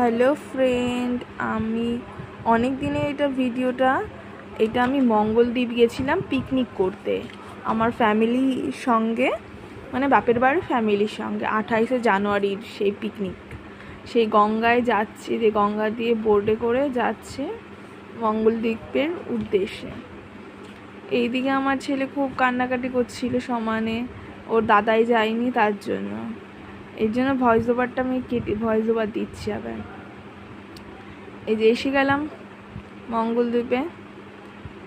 Hello friend, আমি অনেক দিনে এটা আমি মঙ্গলদ্বীপ গেছিলাম পিকনিক করতে আমার ফ্যামিলির সঙ্গে, মানে বাপের বাড়ির ফ্যামিলির সঙ্গে। 28শে জানুয়ারির সেই পিকনিক, সেই গঙ্গায় যাচ্ছে, যে গঙ্গা দিয়ে বোর্ডে করে যাচ্ছে মঙ্গলদ্বীপের উদ্দেশ্যে। এইদিকে আমার ছেলে খুব কান্নাকাটি করছিল সমানে, ওর দাদাই যায়নি তার জন্য। এই জন্য ভয়েস ওভারটা আমি ভয়েস ওভার দিচ্ছি আবার। এই যে এসে গেলাম মঙ্গলদ্বীপে,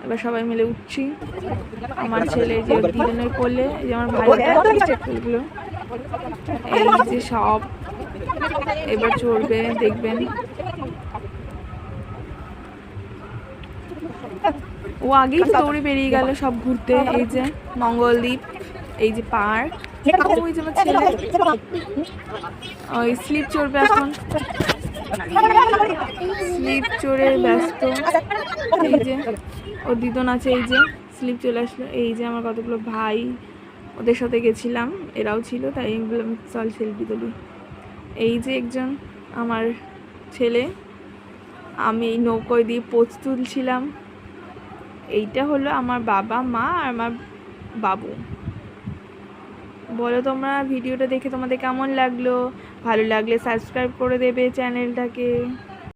এবার সবাই মিলে উঠছি। আমার ছেলে যে দুজনের কোলে, এই যে আমার ভাইটা, এই যে সব এবার চড়বে, দেখবেন। ও আগেই দৌড়ে বেরিয়ে গেল সব ঘুরতে। এই যে মঙ্গলদ্বীপ, এই যে পার্ক, ওই যে আমার ছেলে ওই স্লিপ চড়বে এখন, স্লিপ চড়ে ব্যস্ত। এই যে ওর দিদন আছে, এই যে স্লিপ চলে আসলো। এই যে আমার কতগুলো ভাই, ওদের সাথে গেছিলাম, এরাও ছিল, তাই এগুলো চল সেলফি তুলি। এই যে একজন আমার ছেলে, আমি এই নৌকোয় দিয়ে পোজ তুলছিলাম। এইটা হলো আমার বাবা মা আর আমার বাবু। বলো তোমরা ভিডিওটা দেখে তোমাদের কেমন লাগলো? ভালো লাগলে সাবস্ক্রাইব করে দেবে চ্যানেলটাকে।